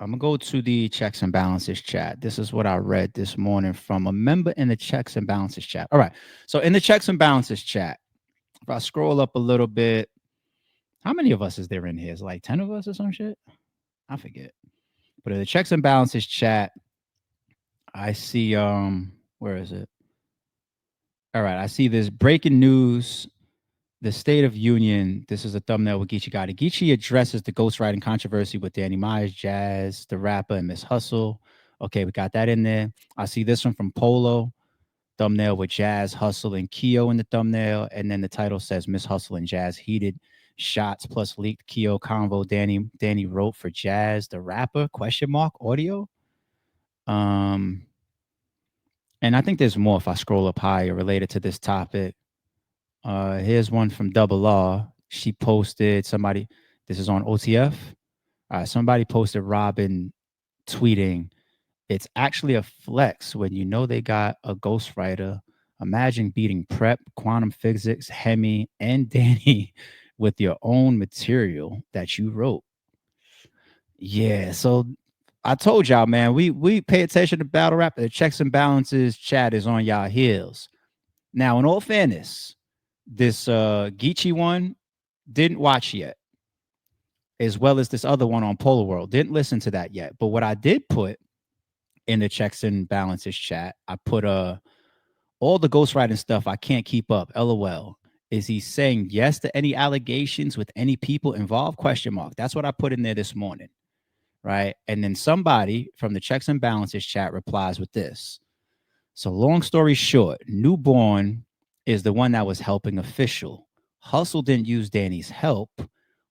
I'm gonna go to the checks and balances chat. This is what I read this morning from a member in the checks and balances chat. All right. So in the checks and balances chat, if I scroll up a little bit, how many of us is there in here? Is it like 10 of us or some shit? I forget. But in the checks and balances chat, I see where is it? All right, I see this breaking news. The State of Union. This is a thumbnail with Geechee got it. Geechee addresses the ghostwriting controversy with Danny Myers, Jaz the Rapper, and Miss Hustle. Okay, we got that in there. I see this one from Polo. Thumbnail with Jaz, Hustle, and Keo in the thumbnail. And then the title says Miss Hustle and Jaz heated shots plus leaked Keo convo Danny wrote for Jaz the Rapper, question mark, audio. Um, and I think there's more if I scroll up higher related to this topic. Here's one from Double R. She posted somebody. This is on OTF. Somebody posted Robin tweeting, "It's actually a flex when you know they got a ghostwriter. Imagine beating Prep, Quantum Physics, Hemi, and Danny with your own material that you wrote." Yeah, so I told y'all, man, we pay attention to battle rap. The checks and balances chat is on y'all heels. Now, in all fairness, this Geechee one didn't watch yet, as well as this other one on Polar World. Didn't listen to that yet. But what I did put in the checks and balances chat, I put all the ghostwriting stuff I can't keep up. LOL. Is he saying yes to any allegations with any people involved? Question mark. That's what I put in there this morning. Right. And then somebody from the checks and balances chat replies with this. So long story short, Newborn is the one that was helping Official. Hustle didn't use Danny's help.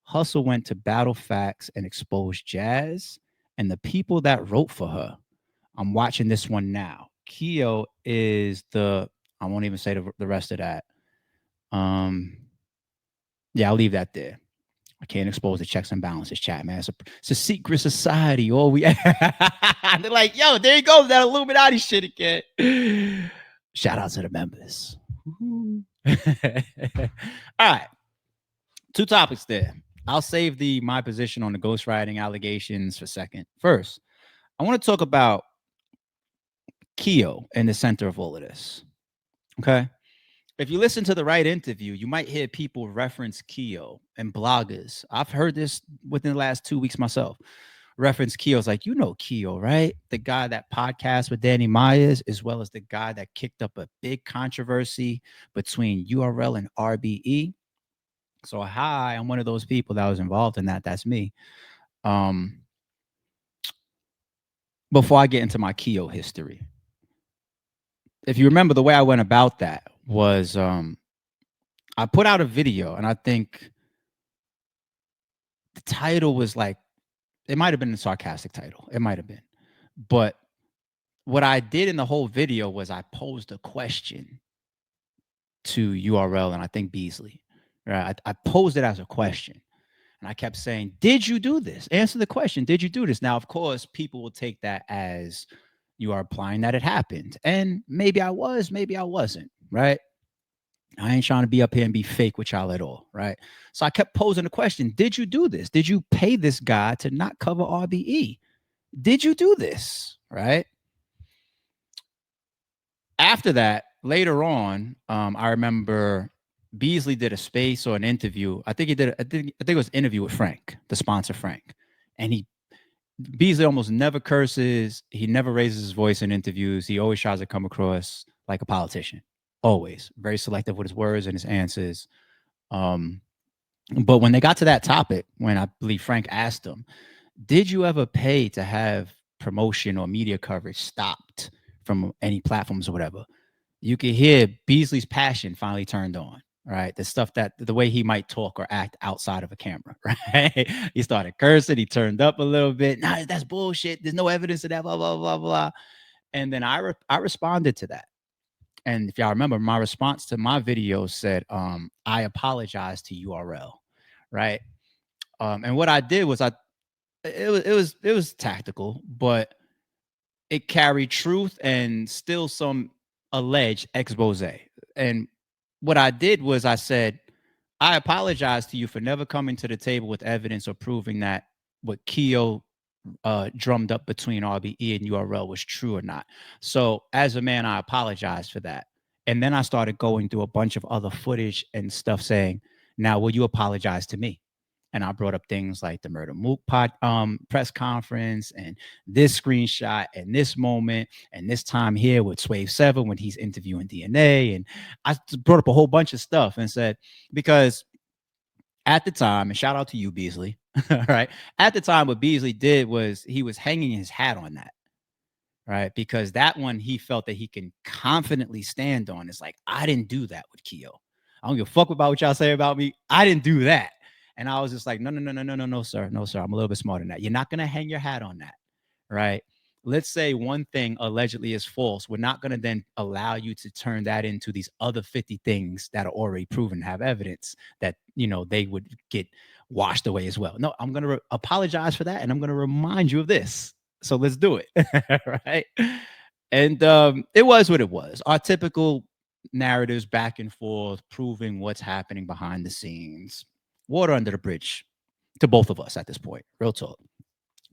Hustle went to Battle Facts and exposed Jaz and the people that wrote for her. I'm watching this one now. Keo is I won't even say the rest of that. Yeah, I'll leave that there. I can't expose the checks and balances chat, man. It's a secret society. All we they're like, yo, there you go, that Illuminati shit again. Shout out to the members. All right, two topics there. I'll save my position on the ghostwriting allegations for a second. First, I want to talk about Keo in the center of all of this. Okay. If you listen to the right interview, you might hear people reference Keo and bloggers. I've heard this within the last 2 weeks myself. Reference Keo's like, you know Keo, right? The guy that podcast with Danny Myers, as well as the guy that kicked up a big controversy between URL and RBE. So hi, I'm one of those people that was involved in that. That's me. Before I get into my Keo history, if you remember, the way I went about that was I put out a video, and I think the title was like, it might have been a sarcastic title. It might have been. But what I did in the whole video was I posed a question to URL and I think Beasley. Right? I posed it as a question. And I kept saying, did you do this? Answer the question. Did you do this? Now, of course, people will take that as you are implying that it happened. And maybe I was, maybe I wasn't. Right? I ain't trying to be up here and be fake with y'all at all, right? So I kept posing the question, did you do this? Did you pay this guy to not cover RBE? Did you do this, right? After that, later on, I remember Beasley did a space or an interview. I think it was an interview with Frank, the sponsor Frank. And Beasley almost never curses. He never raises his voice in interviews. He always tries to come across like a politician. Always very selective with his words and his answers. But when they got to that topic, when I believe Frank asked him, did you ever pay to have promotion or media coverage stopped from any platforms or whatever? You could hear Beasley's passion finally turned on, right? The stuff the way he might talk or act outside of a camera, right? He started cursing. He turned up a little bit. Nah, that's bullshit. There's no evidence of that, blah, blah, blah, blah. And then I responded to that. And if y'all remember, my response to my video said, I apologize to URL, right? And what I did was it was tactical, but it carried truth and still some alleged expose. And what I did was I said, I apologize to you for never coming to the table with evidence or proving that what Keo drummed up between RBE and URL was true or not. So as a man, I apologized for that. And then I started going through a bunch of other footage and stuff saying, now will you apologize to me? And I brought up things like the Murder Mook press conference and this screenshot and this moment and this time here with Swave 7 when he's interviewing DNA. And I brought up a whole bunch of stuff and said, because at the time, and shout out to you, Beasley, right? At the time, what Beasley did was he was hanging his hat on that, right? Because that one he felt that he can confidently stand on. It's like, I didn't do that with Keo. I don't give a fuck about what y'all say about me. I didn't do that. And I was just like, no, no, no, no, no, no, no, sir. No, sir. I'm a little bit smarter than that. You're not going to hang your hat on that, right? Let's say one thing allegedly is false. We're not going to then allow you to turn that into these other 50 things that are already proven to have evidence that, they would get washed away as well. No, I'm going to apologize for that. And I'm going to remind you of this. So let's do it. Right. And it was what it was. Our typical narratives back and forth, proving what's happening behind the scenes. Water under the bridge to both of us at this point. Real talk.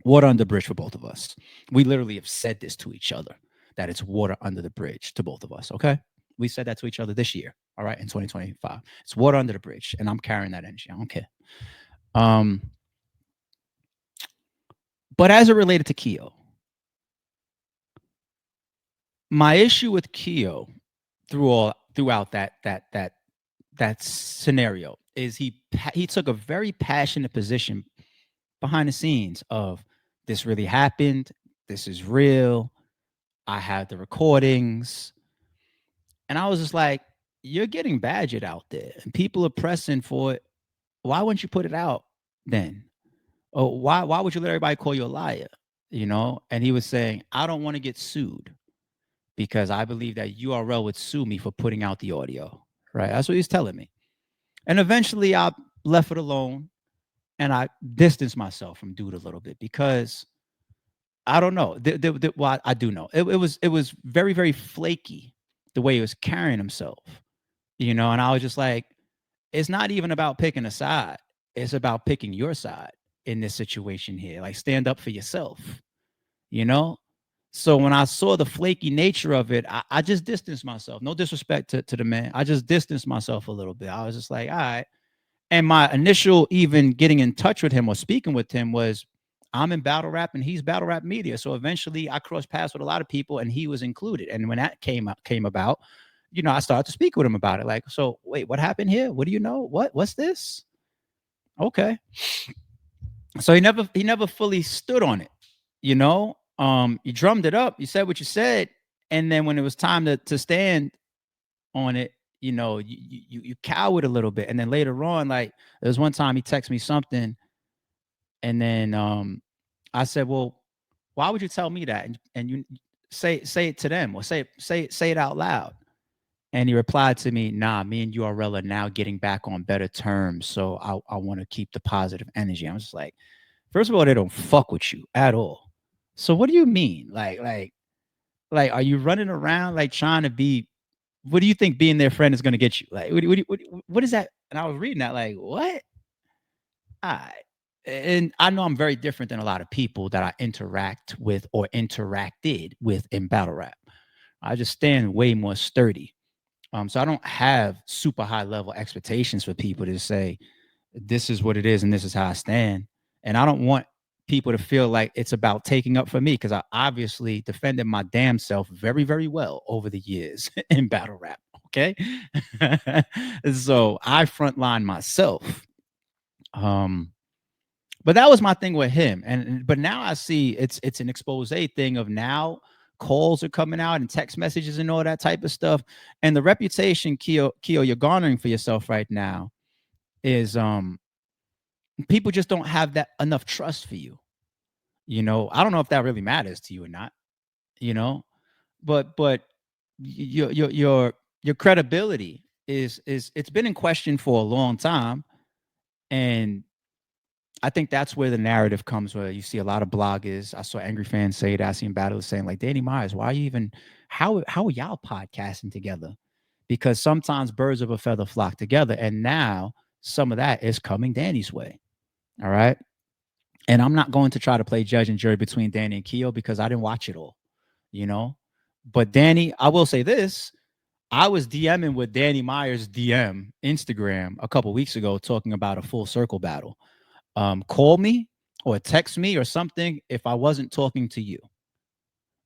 Water under the bridge for both of us. We literally have said this to each other, that it's water under the bridge to both of us. Okay. We said that to each other this year. All right. In 2025. It's water under the bridge. And I'm carrying that energy. I don't care. But as it related to Keo, my issue with Keo throughout that scenario is he took a very passionate position behind the scenes of this really happened, this is real, I have the recordings, and I was just like, you're getting badgered out there, and people are pressing for it. Why wouldn't you put it out then? Oh, why would you let everybody call you a liar? And he was saying, I don't want to get sued because I believe that URL would sue me for putting out the audio. Right. That's what he's telling me. And eventually I left it alone and I distanced myself from dude a little bit because I don't know. Well, I do know. It was very, very flaky the way he was carrying himself, and I was just like, it's not even about picking a side. It's about picking your side in this situation here. Like, stand up for yourself, you know? So when I saw the flaky nature of it, I just distanced myself. No disrespect to the man. I just distanced myself a little bit. I was just like, all right. And my initial even getting in touch with him or speaking with him was, I'm in battle rap and he's battle rap media. So eventually I crossed paths with a lot of people and he was included. And when that came about, I started to speak with him about it. Like, so wait, what happened here? What do you know? What's this? Okay. So he never fully stood on it, you drummed it up, you said what you said, and then when it was time to stand on it, you cowered a little bit. And then later on, like, there was one time he texted me something, and then I said, well, why would you tell me that? And you say it to them, or say it out loud. And he replied to me, nah, me and URL are now getting back on better terms. So I want to keep the positive energy. I was just like, first of all, they don't fuck with you at all. So what do you mean? Like, are you running around like trying to be? What do you think being their friend is going to get you? Like, what is that? And I was reading that like, what? And I know I'm very different than a lot of people that I interact with or interacted with in battle rap. I just stand way more sturdy. So I don't have super high level expectations for people to say, this is what it is and this is how I stand. And I don't want people to feel like it's about taking up for me, because I obviously defended my damn self very, very well over the years in battle rap. Okay. So I frontline myself. But that was my thing with him. But now I see it's an expose thing of now calls are coming out and text messages and all that type of stuff. And the reputation, Keo, you're garnering for yourself right now is people just don't have that enough trust for you. I don't know if that really matters to you or not, but your credibility is it's been in question for a long time. And I think that's where the narrative comes, where you see a lot of bloggers. I saw angry fans say that. I seen battlers saying like, Danny Myers, why are you even, how are y'all podcasting together? Because sometimes birds of a feather flock together. And now some of that is coming Danny's way. All right. And I'm not going to try to play judge and jury between Danny and Keo because I didn't watch it all, you know. But Danny, I will say this: I was DMing with Danny Myers DM Instagram a couple weeks ago talking about a full circle battle. Call me or text me or something if I wasn't talking to you.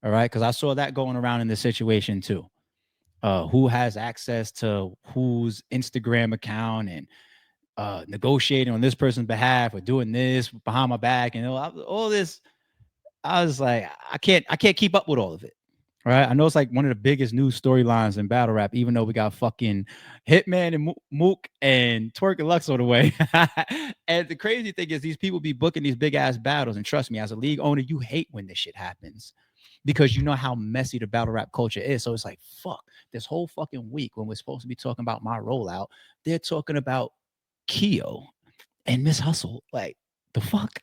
All right, because I saw that going around in this situation too. Who has access to whose Instagram account and negotiating on this person's behalf or doing this behind my back and all this. I was like, I can't keep up with all of it. Right. I know it's like one of the biggest news storylines in battle rap, even though we got fucking Hitman and Mook and Twerk and Lux on the way. And the crazy thing is these people be booking these big ass battles. And trust me, as a league owner, you hate when this shit happens because you know how messy the battle rap culture is. So it's like, fuck, this whole fucking week when we're supposed to be talking about my rollout, they're talking about Keo and Miss Hustle. Like, the fuck?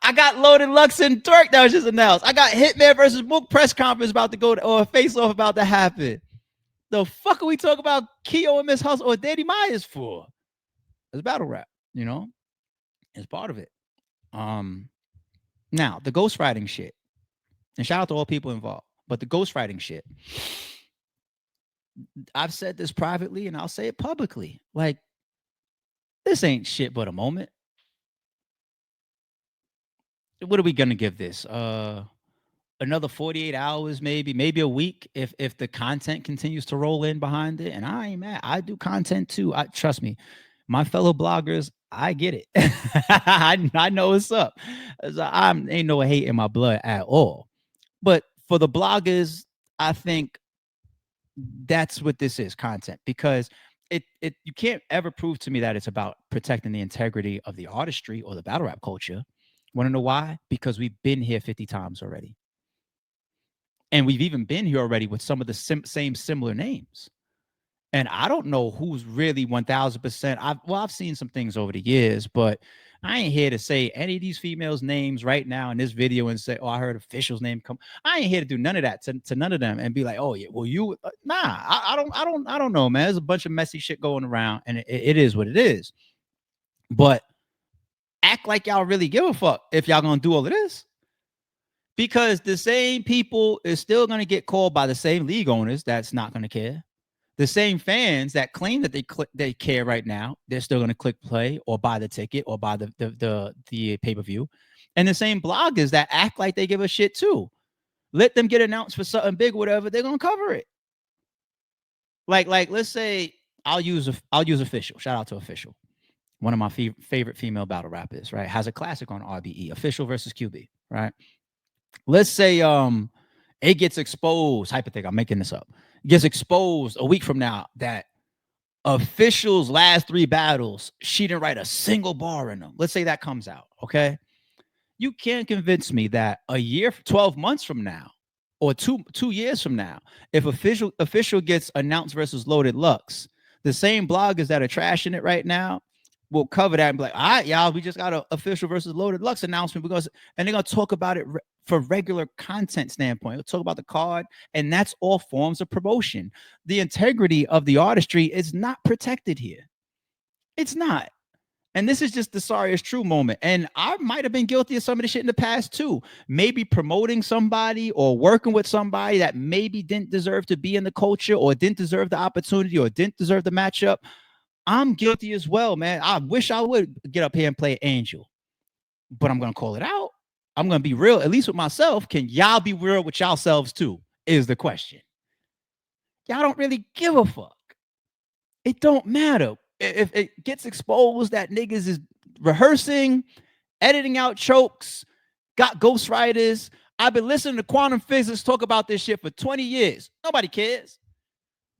I got Loaded Lux and Twerk that was just announced. I got Hitman versus Mook press conference about to go to, or a face off about to happen. The fuck are we talking about Keo and Miss Hustle or Danny Myers for? It's battle rap, you know? It's part of it. Now, the ghostwriting shit. And shout out to all people involved. But the ghostwriting shit. I've said this privately and I'll say it publicly. Like, this ain't shit but a moment. What are we gonna give this? Another 48 hours, maybe a week if the content continues to roll in behind it. And I ain't mad. I do content too. I trust me, my fellow bloggers, I get it. I know what's up. I'm ain't no hate in my blood at all. But for the bloggers, I think that's what this is, content, because it you can't ever prove to me that it's about protecting the integrity of the artistry or the battle rap culture. Want to know why? Because we've been here 50 times already. And we've even been here already with some of the same similar names. And I don't know who's really 1000%. I've seen some things over the years, but I ain't here to say any of these females' names right now in this video and say, "Oh, I heard official's name come." I ain't here to do none of that to none of them and be like, "Oh yeah, well you nah." I don't know, man. There's a bunch of messy shit going around, and it is what it is. But act like y'all really give a fuck if y'all gonna do all of this, because the same people is still gonna get called by the same league owners that's not gonna care. The same fans that claim that they care right now, they're still going to click play or buy the ticket or buy the pay-per-view. And the same bloggers that act like they give a shit too. Let them get announced for something big, whatever, they're going to cover it. Like let's say I'll use Official. Shout out to Official. One of my favorite female battle rappers, right? Has a classic on RBE, Official versus QB, right? Let's say it gets exposed, hypothetical, I'm making this up. Gets exposed a week from now that Official's last 3 battles, she didn't write a single bar in them. Let's say that comes out, okay? You can't convince me that a year, 12 months from now, or two years from now, if official gets announced versus Loaded Lux, the same bloggers that are trashing it right now will cover that and be like, all right, y'all, we just got an Official versus Loaded Lux announcement, because, and they're gonna talk about it for regular content standpoint. We'll talk about the card, and that's all forms of promotion. The integrity of the artistry is not protected here. It's not. And this is just the sorriest true moment. And I might have been guilty of some of the shit in the past too. Maybe promoting somebody or working with somebody that maybe didn't deserve to be in the culture or didn't deserve the opportunity or didn't deserve the matchup. I'm guilty as well, man. I wish I would get up here and play Angel, but I'm going to call it out. I'm going to be real, at least with myself. Can y'all be real with yourselves too? Is the question. Y'all don't really give a fuck. It don't matter. If it gets exposed that niggas is rehearsing, editing out chokes, got ghostwriters. I've been listening to quantum physics talk about this shit for 20 years. Nobody cares.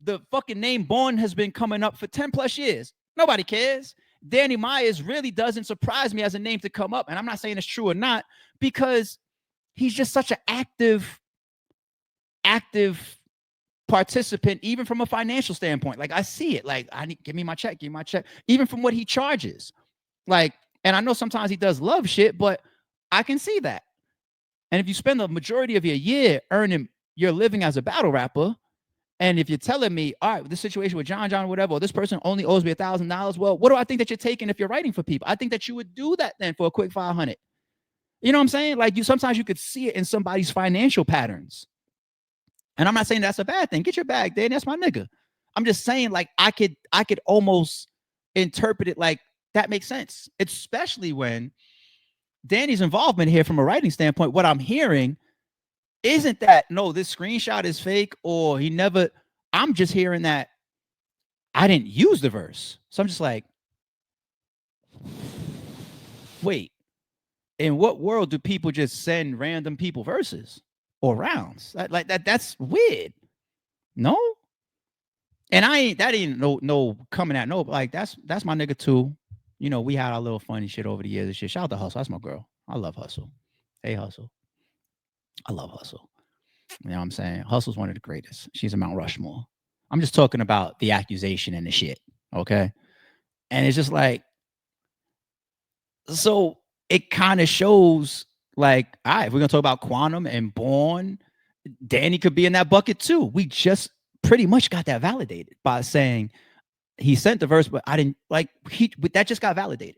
The fucking name Born has been coming up for 10 plus years. Nobody cares. Danny Myers really doesn't surprise me as a name to come up. And I'm not saying it's true or not, because he's just such an active participant, even from a financial standpoint. Like, I see it. Like, give me my check, even from what he charges. Like, and I know sometimes he does love shit, but I can see that. And if you spend the majority of your year earning your living as a battle rapper, And if you're telling me, all right, this situation with John, whatever, or this person only owes me $1,000, well, what do I think that you're taking if you're writing for people? I think that you would do that then for a quick 500. You know what I'm saying? Like, you sometimes you could see it in somebody's financial patterns. And I'm not saying that's a bad thing. Get your bag, Dan. That's my nigga. I'm just saying, like, I could almost interpret it like that makes sense, especially when Danny's involvement here from a writing standpoint. What I'm hearing isn't that no, this screenshot is fake or he never. I'm just hearing that I didn't use the verse, so I'm just like, wait, in what world do people just send random people verses or rounds like that? That's weird. No, and I ain't that ain't no coming at no, like that's my nigga too. You know, we had our little funny shit over the years and shit. Shout out to Hustle. That's my girl. I love Hustle. Hey Hustle. I love Hustle. You know what I'm saying? Hustle's one of the greatest. She's a Mount Rushmore. I'm just talking about the accusation and the shit. Okay. And it's just like, so it kind of shows like, all right, if we're gonna talk about Quantum and Born, Danny could be in that bucket too. We just pretty much got that validated by saying he sent the verse, but I didn't like that just got validated.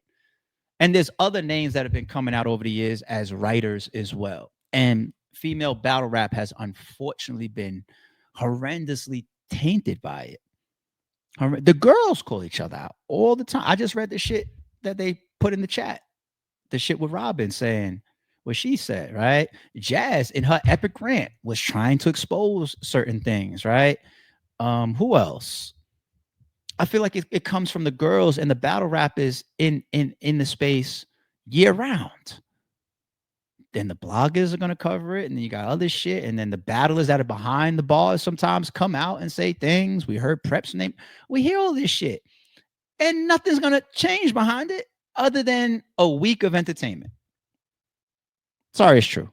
And there's other names that have been coming out over the years as writers as well. And female battle rap has unfortunately been horrendously tainted by it. The girls call each other out all the time. I just read the shit that they put in the chat. The shit with Robin saying what she said, right? Jaz in her epic rant was trying to expose certain things, right? Who else? I feel like it comes from the girls and the battle rap is in the space year round. Then the bloggers are gonna cover it, and then you got other shit, and then the battlers that are behind the bars sometimes come out and say things. We heard Prep's name. We hear all this shit, and nothing's gonna change behind it other than a week of entertainment. Sorry, it's true.